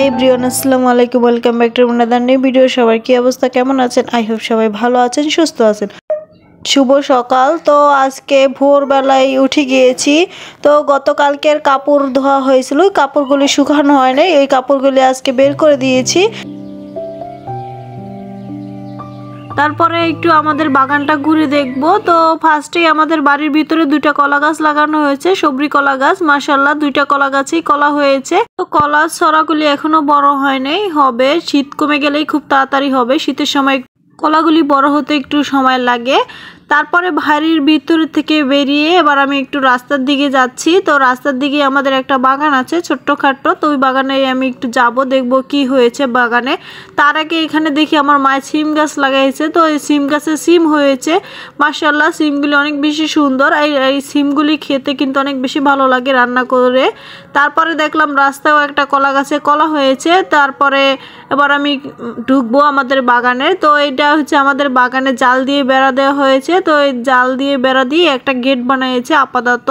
Everyone, আসসালামু আলাইকুম, welcome back to another new video. সবার কি অবস্থা, কেমন আছেন? আই হোপ সবাই ভালো আছেন, সুস্থ আছেন। শুভ সকাল। তো আজকে ভোরবেলায় উঠে গিয়েছি। তো গতকালকের কাপড় ধোয়া হয়েছিল, কাপড়গুলি শুকানো হয় নাই, এই কাপড়গুলি আজকে বের করে দিয়েছি। তারপরে একটু আমাদের বাগানটা ঘুরে দেখব। তো ফার্স্টেই আমাদের বাড়ির ভিতরে দুইটা কলা গাছ লাগানো হয়েছে, সবরি কলা গাছ। মাশাআল্লাহ, দুইটা কলা গাছেই কলা হয়েছে। তো কলার ছড়াগুলি এখনো বড় হয় নাই, হবে। শীত কমে গেলেই খুব তাড়াতাড়ি হবে। শীতের সময় কলাগুলি বড় হতে একটু সময় লাগে। তারপরে বাড়ির ভিতর থেকে বেরিয়ে এবার আমি একটু রাস্তার দিকে যাচ্ছি। তো রাস্তার দিকে আমাদের একটা বাগান আছে ছোট্টখাট্টো। তো ওই বাগানে আমি একটু যাব, দেখব কি হয়েছে বাগানে। তার আগে এখানে দেখি আমার মায়ের সিম গাছ লাগাইছে। তো এই সিম গাছে সিম হয়েছে। মাশাআল্লাহ, সিমগুলি অনেক বেশি সুন্দর। এই সিমগুলি খেতে কিন্তু অনেক বেশি ভালো লাগে রান্না করে। তারপরে দেখলাম রাস্তায়ও একটা কলা গাছে কলা হয়েছে। তারপরে এবার আমি ঢুকবো আমাদের বাগানে। তো এটা হচ্ছে আমাদের বাগানে জাল দিয়ে বেড়া দেওয়া হয়েছে। তো এই জাল দিয়ে বেড়া দিয়ে একটা গেট বানিয়েছে আপাতত।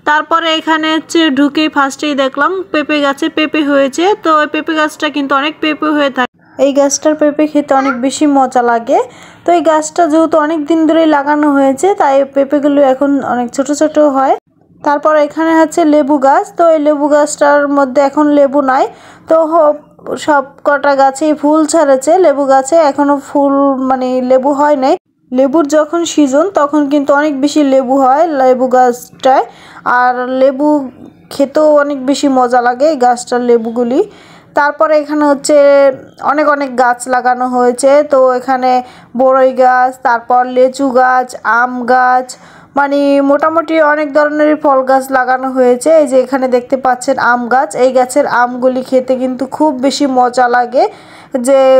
তারপরে এখানে হচ্ছে ঢুকেই ফার্স্টেই দেখলাম পেঁপে গাছে পেঁপে হয়েছে। তো ওই পেঁপে গাছটা কিন্তু অনেক পেঁপে হয়ে থাকে। এই গাছটার পেঁপে খেতে অনেক বেশি মজা লাগে। তো এই গাছটা যেহেতু অনেক দিন ধরেই লাগানো হয়েছে, তাই পেঁপেগুলো এখন অনেক ছোট ছোট হয়। তারপর এখানে হচ্ছে লেবু গাছ। তো এই লেবু গাছটার মধ্যে এখন লেবু নাই। তো সব কটা গাছেই ফুল ছাড়েছে। লেবু গাছে এখনো ফুল মানে লেবু হয় নাই। লেবুর যখন সিজন তখন কিন্তু অনেক বেশি লেবু হয় লেবু গাছটায়। আর লেবু খেতেও অনেক বেশি মজা লাগে এই গাছটার লেবুগুলি। তারপরে এখানে হচ্ছে অনেক অনেক গাছ লাগানো হয়েছে। তো এখানে বড়ই গাছ, তারপর লিচু গাছ, আম গাছ, মানে মোটামুটি অনেক ধরনেরই ফল গাছ লাগানো হয়েছে। এই যে এখানে দেখতে পাচ্ছেন আম গাছ। এই গাছের আমগুলি খেতে কিন্তু খুব বেশি মজা লাগে।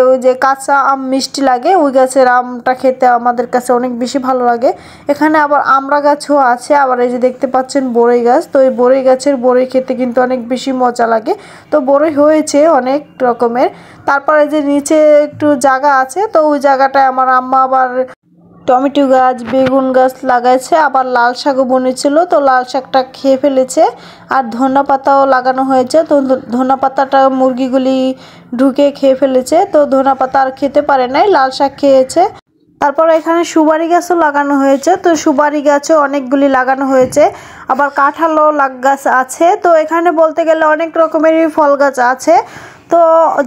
ওই যে কাঁচা আম মিষ্টি লাগে, ওই গাছের আমটা খেতে আমাদের কাছে অনেক বেশি ভালো লাগে। এখানে আবার আমড়া গাছও আছে। আবার এই যে দেখতে পাচ্ছেন বড়ই গাছ। তো এই বড়ই গাছের বড়ই খেতে কিন্তু অনেক বেশি মজা লাগে। তো বড়ই হয়েছে অনেক রকমের। তারপরে যে নিচে একটু জায়গা আছে, তো ওই জায়গাটায় আমার আম্মা আবার টমেটো গাছ, বেগুন গাছ লাগাইছে। আবার লাল শাকও বুনেছিল, তো লাল শাকটা খেয়ে ফেলেছে। আর ধনা পাতাও লাগানো হয়েছে। তো ধনা পাতাটা মুরগিগুলি ঢুকে খেয়ে ফেলেছে। তো ধনা পাতা আর খেতে পারে নাই, লাল শাক খেয়েছে। তারপর এখানে সুপারি গাছও লাগানো হয়েছে। তো সুপারি গাছও অনেকগুলি লাগানো হয়েছে। আবার কাঁঠালও গাছ আছে। তো এখানে বলতে গেলে অনেক রকমেরই ফল গাছ আছে। তো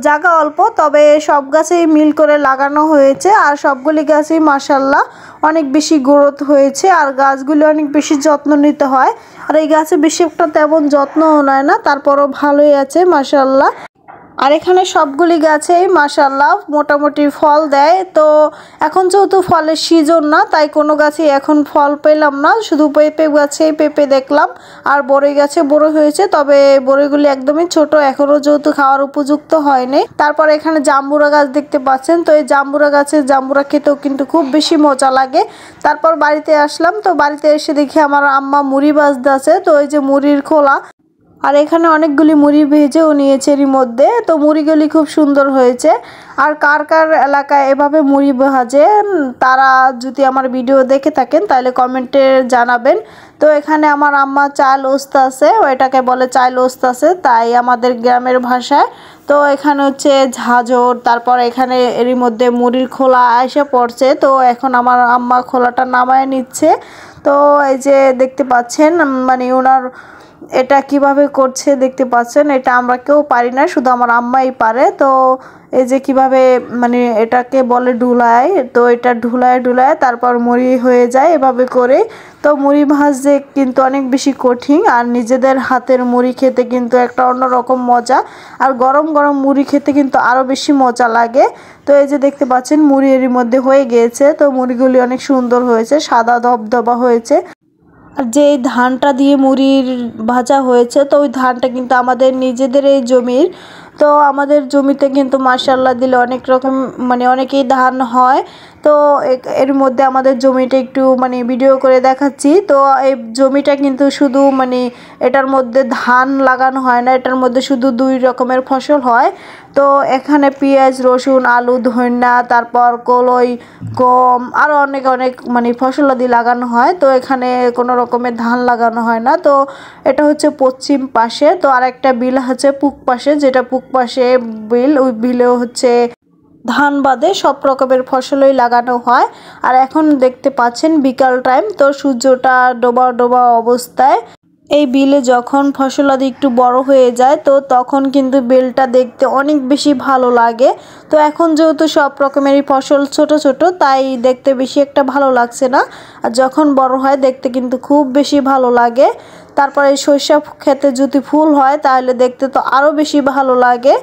জায়গা অল্প, তবে সব গাছেই মিল করে লাগানো হয়েছে। আর সবগুলি গাছই মাশাআল্লাহ অনেক বেশি গ্রোথ হয়েছে। আর গাছগুলি অনেক বেশি যত্ন নিতে হয়। আর এই গাছে বেশি একটা তেমন যত্নও নেয় না, তারপরও ভালোই আছে মাশাআল্লাহ। আর এখানে সবগুলি গাছেই মাশাআল্লাহ মোটামুটি ফল দেয়। তো এখন যেহেতু ফলের সিজন না, তাই কোনো গাছে এখন ফল পেলাম না। শুধু পেঁপে গাছেই পেঁপে দেখলাম। আর বড়ই গাছে বড়ই হয়েছে, তবে বড়ইগুলি একদমই ছোট, এখনও যেহেতু খাওয়ার উপযুক্ত হয়নি। তারপর এখানে জাম্বুরা গাছ দেখতে পাচ্ছেন। তো এই জাম্বুরা গাছের জাম্বুরা খেতেও কিন্তু খুব বেশি মজা লাগে। তারপর বাড়িতে আসলাম। তো বাড়িতে এসে দেখি আমার আম্মা মুড়ি ভাজতে আছে। তো এই যে মুড়ির খোলা, আর এখানে অনেকগুলি মুড়ি ভেজেও নিয়েছে এরই মধ্যে। তো মুড়িগুলি খুব সুন্দর হয়েছে। আর কার কার এলাকায় এভাবে মুড়ি ভাজে, তারা যদি আমার ভিডিও দেখে থাকেন তাহলে কমেন্টে জানাবেন। তো এখানে আমার আম্মা চাল ওস্তাছে, এটাকে বলে চাল ওস্তাছে তাই আমাদের গ্রামের ভাষায়। তো এখানে হচ্ছে ঝাঁঝর, তারপর এখানে এরই মধ্যে মুড়ির খোলা এসে পড়ছে। তো এখন আমার আম্মা খোলাটা নামায় নিচ্ছে। তো এই যে দেখতে পাচ্ছেন, মানে ওনার এটা কিভাবে করছে দেখতে পাচ্ছেন। এটা আমরা কেউ পারি না, শুধু আমার আম্মাই পারে। তো এই যে কিভাবে মানে এটাকে বলে ঢুলায়। তো এটা ঢুলায় ঢুলায় তারপর মুড়ি হয়ে যায় এভাবে করে। তো মুড়ি ভাজতে কিন্তু অনেক বেশি কঠিন। আর নিজেদের হাতের মুড়ি খেতে কিন্তু একটা অন্যরকম মজা। আর গরম গরম মুড়ি খেতে কিন্তু আরও বেশি মজা লাগে। তো এই যে দেখতে পাচ্ছেন মুড়ি এরই মধ্যে হয়ে গিয়েছে। তো মুড়িগুলি অনেক সুন্দর হয়েছে, সাদা ধবধবা হয়েছে। আর যে ধানটা দিয়ে মুড়ির ভাজা হয়েছে, তো ওই ধানটা কিন্তু আমাদের নিজেদের এই জমির। তো আমাদের জমিতে কিন্তু মাশাআল্লাহ দিলে অনেক রকম মানে অনেকেই ধান হয়। তো এর মধ্যে আমাদের জমিটা একটু মানে ভিডিও করে দেখাচ্ছি। তো এই জমিটা কিন্তু শুধু মানে এটার মধ্যে ধান লাগানো হয় না, এটার মধ্যে শুধু 2 রকমের ফসল হয়। তো এখানে পেঁয়াজ, রসুন, আলু, ধনিয়া, তারপর কলই, গম আরও অনেক অনেক মানে ফসলাদি লাগানো হয়। তো এখানে কোনো রকমের ধান লাগানো হয় না। তো এটা হচ্ছে পশ্চিম পাশে। তো আরেকটা বিল আছে পূব পাশে, যেটা পূব পাশে বিল, ওই বিলেও হচ্ছে ধান বাদে সব রকমের ফসলই লাগানো হয়। আর এখন দেখতে পাচ্ছেন বিকাল টাইম, তো সূর্যটা ডোবা ডোবা অবস্থায়। এই বিলে যখন ফসলাদি একটু বড় হয়ে যায় তো তখন কিন্তু বিলটা দেখতে অনেক বেশি ভালো লাগে। তো এখন যেহেতু সব রকমেরই ফসল ছোট ছোট, তাই দেখতে বেশি একটা ভালো লাগছে না। আর যখন বড় হয় দেখতে কিন্তু খুব বেশি ভালো লাগে। তারপরে সরিষা ক্ষেতে যদি ফুল হয় তাহলে দেখতে তো আরও বেশি ভালো লাগে।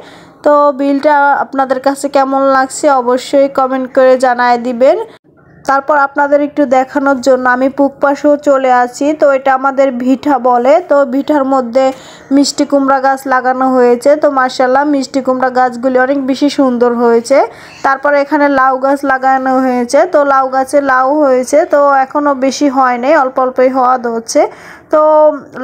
তো বিলটা আপনাদের কাছে কেমন লাগছে অবশ্যই কমেন্ট করে জানায় দিবেন। তারপর আপনাদের একটু দেখানোর জন্য আমি পূব পাশেও চলে আসি। তো এটা আমাদের ভিটা বলে। তো ভিটার মধ্যে মিষ্টি কুমড়া গাছ লাগানো হয়েছে। তো মাশাআল্লাহ মিষ্টি কুমড়া গাছগুলি অনেক বেশি সুন্দর হয়েছে। তারপর এখানে লাউ গাছ লাগানো হয়েছে। তো লাউ গাছে লাউ হয়েছে, তো এখনও বেশি হয় নাই, অল্প অল্পই হওয়া হচ্ছে। তো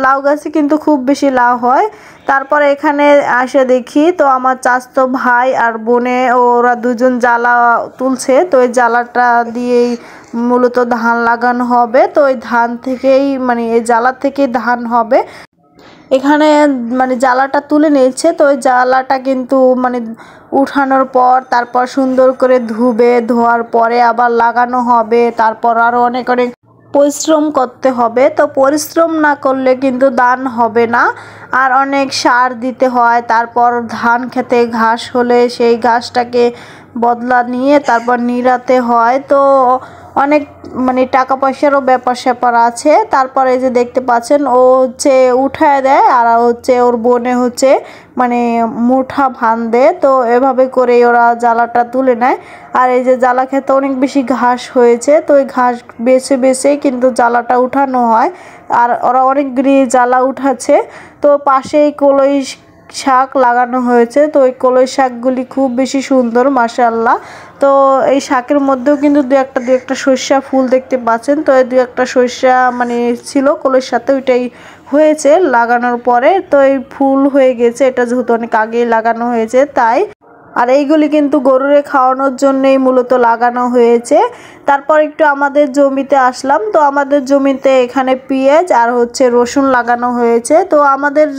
লাউ গাছে কিন্তু খুব বেশি লাউ হয়। তারপরে এখানে আসে দেখি তো আমার চাচাতো ভাই আর বোনে ওরা দুজন জ্বালা তুলছে। তো এই জ্বালাটা দিয়েই মূলত ধান লাগানো হবে। তো এই ধান থেকেই মানে এই জ্বালা থেকেই ধান হবে। এখানে মানে জ্বালাটা তুলে নিয়েছে। তো ওই জ্বালাটা কিন্তু মানে উঠানোর পর তারপর সুন্দর করে ধোয়ার পরে আবার লাগানো হবে। তারপর আরও অনেক অনেক পরিশ্রম করতে হবে। তো পরিশ্রম না করলে কিন্তু ধান হবে না। আর অনেক সার দিতে হয়। তারপর ধান খেতে ঘাস হলে সেই ঘাসটাকে বদলা নিয়ে তারপর নিড়াতে হয়। তো অনেক মানে টাকা পয়সারও ব্যাপার স্যাপার আছে। তারপরে এই যে দেখতে পাচ্ছেন ও হচ্ছে উঠায় দেয়, আর হচ্ছে ওর বোনে হচ্ছে মানে মুঠা বাঁধে। তো এভাবে করে ওরা জ্বালাটা তুলে নেয়। আর এই যে জ্বালা খেতে অনেক বেশি ঘাস হয়েছে, তো ওই ঘাস বেছে বেছেই কিন্তু জ্বালাটা উঠানো হয়। আর ওরা অনেকগুলি জ্বালা উঠাচ্ছে। তো পাশেই কলই শাক লাগানো হয়েছে। তো ওই কলই শাকগুলি খুব বেশি সুন্দর মাশাআল্লাহ। তো এই শাকের মধ্যেও কিন্তু দু একটা সরিষা ফুল দেখতে পাচ্ছেন। তো এই দু একটা সরিষা মানে ছিল কলইর সাথে, ওইটাই হয়েছে লাগানোর পরে। তো এই ফুল হয়ে গেছে, এটা যেহেতু অনেক আগেই লাগানো হয়েছে তাই। আর এইগুলি কিন্তু গরুরে খাওয়ানোর জন্যই মূলত লাগানো হয়েছে। তারপর একটু আমাদের জমিতে আসলাম। তো আমাদের জমিতে এখানে পেঁয়াজ আর হচ্ছে রসুন লাগানো হয়েছে। তো আমাদের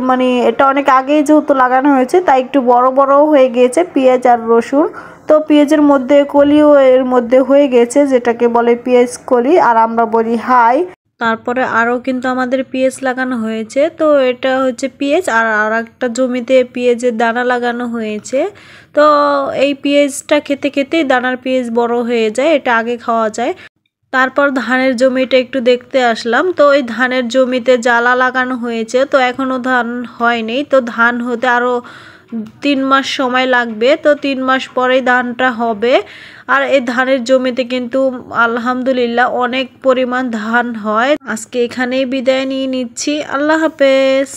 মানে এটা অনেক আগেই যেহেতু লাগানো হয়েছে তাই একটু বড় বড়ও হয়ে গিয়েছে পেঁয়াজ আর রসুন। তো পেঁয়াজের মধ্যে কলিও এর মধ্যে হয়ে গেছে, যেটাকে বলে পেঁয়াজ কলি আর আমরা বলি হাই। তারপরে আরও কিন্তু আমাদের পেঁয়াজ লাগানো হয়েছে। তো এটা হচ্ছে পেঁয়াজ, আর একটা জমিতে পেঁয়াজের দানা লাগানো হয়েছে। তো এই পেঁয়াজটা খেতে খেতেই দানার পেঁয়াজ বড় হয়ে যায়, এটা আগে খাওয়া যায়। তারপর ধানের জমিটা একটু দেখতে আসলাম। তো ওই ধানের জমিতে জ্বালা লাগানো হয়েছে। তো এখনও ধান হয়নি। তো ধান হতে আরও 3 মাস সময় লাগবে। তো 3 মাস পরেই ধানটা হবে। আর এই ধানের জমিতে কিন্তু আলহামদুলিল্লাহ অনেক পরিমাণ ধান হয়। আজকে এখানেই বিদায় নিয়ে নিচ্ছি। আল্লাহ হাফেজ।